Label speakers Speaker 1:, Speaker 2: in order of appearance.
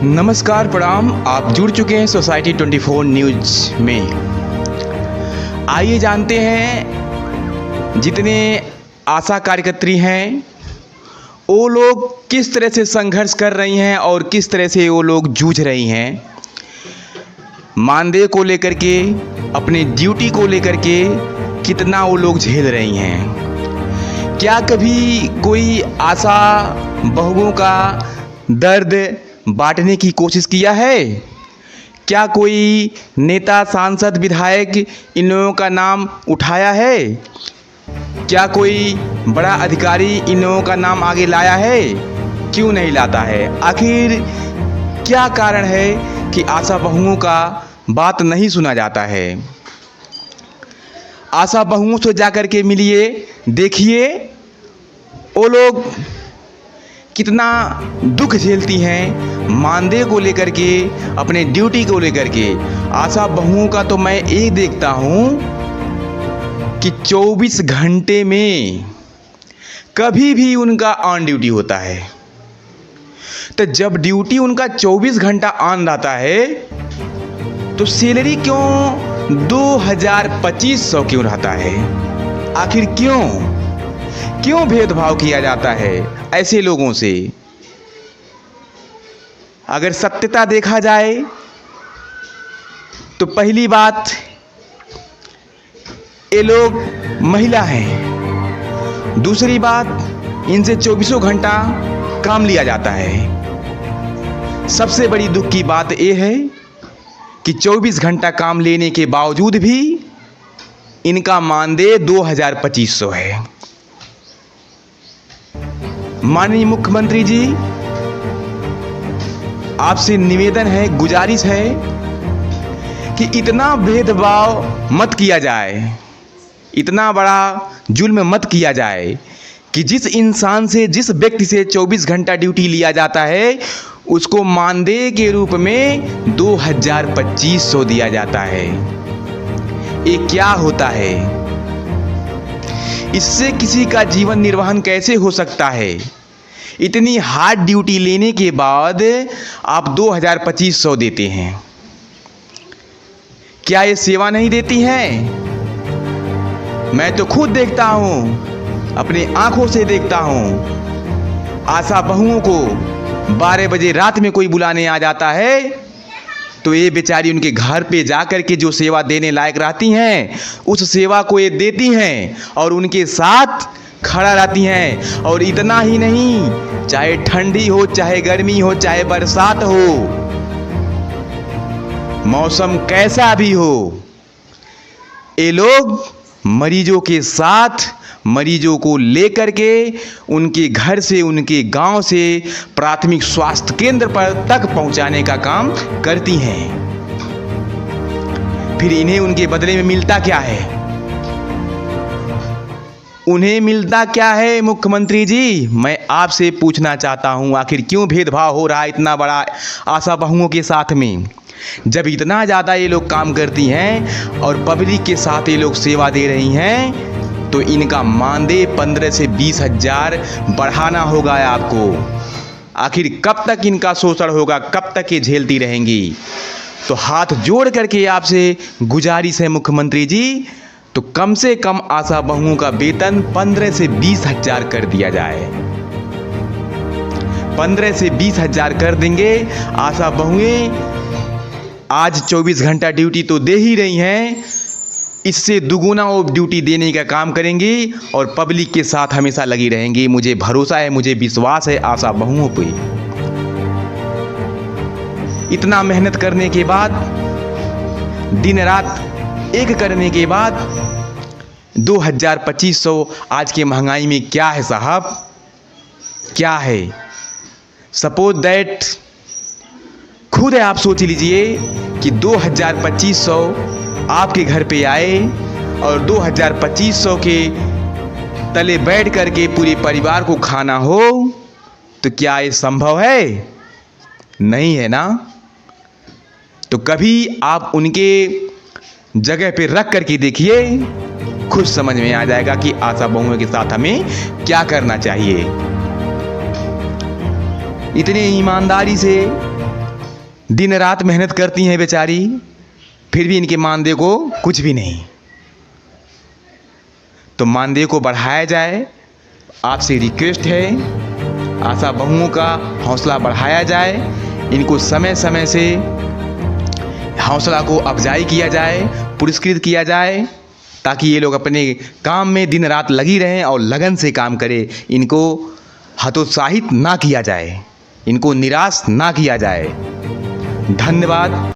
Speaker 1: नमस्कार प्रणाम। आप जुड़ चुके हैं सोसाइटी 24 न्यूज में। आइए जानते हैं जितने आशा कार्यकर्त्री हैं वो लोग किस तरह से संघर्ष कर रही हैं और किस तरह से वो लोग जूझ रही हैं मानदेय को लेकर के, अपने ड्यूटी को लेकर के कितना वो लोग झेल रही हैं। क्या कभी कोई आशा बहुओं का दर्द बांटने की कोशिश किया है? क्या कोई नेता, सांसद, विधायक इन लोगों का नाम उठाया है? क्या कोई बड़ा अधिकारी इन लोगों का नाम आगे लाया है? क्यों नहीं लाता है? आखिर क्या कारण है कि आशा बहुओं का बात नहीं सुना जाता है? आशा बहुओं से जाकर के मिलिए, देखिए वो लोग कितना दुख झेलती हैं मानदेय को लेकर के, अपने ड्यूटी को लेकर के। आशा बहुओं का तो मैं ये देखता हूँ कि 24 घंटे में कभी भी उनका ऑन ड्यूटी होता है। तो जब ड्यूटी उनका 24 घंटा ऑन रहता है तो सैलरी क्यों 2,2500 क्यों रहता है? आखिर क्यों भेदभाव किया जाता है ऐसे लोगों से? अगर सत्यता देखा जाए तो पहली बात, ये लोग महिला हैं। दूसरी बात, इनसे 24 घंटा काम लिया जाता है। सबसे बड़ी दुख की बात यह है कि 24 घंटा काम लेने के बावजूद भी इनका मानदेय 2,2500 है। माननीय मुख्यमंत्री जी, आपसे निवेदन है, गुजारिश है कि इतना भेदभाव मत किया जाए, इतना बड़ा जुल्म मत किया जाए कि जिस इंसान से, जिस व्यक्ति से 24 घंटा ड्यूटी लिया जाता है उसको मानदेय के रूप में 2,2500 दिया जाता है। ये क्या होता है? इससे किसी का जीवन निर्वाहन कैसे हो सकता है? इतनी हार्ड ड्यूटी लेने के बाद आप 2,2500 देते हैं। क्या ये सेवा नहीं देती हैं? मैं तो खुद देखता हूं, अपनी आंखों से देखता हूं। आशा बहुओं को 12 बजे रात में कोई बुलाने आ जाता है तो ये बेचारी उनके घर पे जाकर के जो सेवा देने लायक रहती हैं उस सेवा को ये देती हैं और उनके साथ खड़ा रहती हैं। और इतना ही नहीं, चाहे ठंडी हो, चाहे गर्मी हो, चाहे बरसात हो, मौसम कैसा भी हो, ये लोग मरीजों के साथ, मरीजों को लेकर के उनके घर से, उनके गांव से प्राथमिक स्वास्थ्य केंद्र पर तक पहुंचाने का काम करती हैं। फिर इन्हें उनके बदले में मिलता क्या है? उन्हें मिलता क्या है मुख्यमंत्री जी? मैं आपसे पूछना चाहता हूं, आखिर क्यों भेदभाव हो रहा है इतना बड़ा आशा बहुओं के साथ में? जब इतना ज़्यादा ये लोग काम करती हैं और पब्लिक के साथ ये लोग सेवा दे रही हैं तो इनका मानदेय 15 से 20 हजार बढ़ाना होगा आपको। आखिर कब तक इनका शोषण होगा? कब तक ये झेलती रहेंगी? तो हाथ जोड़ करके आपसे गुजारिश है मुख्यमंत्री जी, तो कम से कम आशा बहुओं का वेतन 15 से 20 हजार कर दिया जाए। 15 से 20 हजार कर देंगे, आशा बहुएं आज 24 घंटा ड्यूटी तो दे ही रही हैं, इससे दुगुना वो ड्यूटी देने का काम करेंगी और पब्लिक के साथ हमेशा लगी रहेंगी। मुझे भरोसा है, मुझे विश्वास है आशा बहुओं पे। इतना मेहनत करने के बाद, दिन रात एक करने के बाद 2,2500 आज के महंगाई में क्या है साहब? क्या है? सपोज दैट, खुद आप सोच लीजिए कि 2,2500 आपके घर पे आए और 2,2500 के तले बैठ करके पूरे परिवार को खाना हो, तो क्या ये संभव है? नहीं है ना? तो कभी आप उनके जगह पे रख करके देखिए, खुद समझ में आ जाएगा कि आशा बहुओं के साथ हमें क्या करना चाहिए। इतने ईमानदारी से दिन रात मेहनत करती हैं बेचारी, फिर भी इनके मानदेय को कुछ भी नहीं। तो मानदेय को बढ़ाया जाए, आपसे रिक्वेस्ट है। आशा बहुओं का हौसला बढ़ाया जाए, इनको समय समय से हौसला को अफजाई किया जाए, पुरस्कृत किया जाए, ताकि ये लोग अपने काम में दिन रात लगी रहें और लगन से काम करें। इनको हतोत्साहित ना किया जाए, इनको निराश ना किया जाए। धन्यवाद।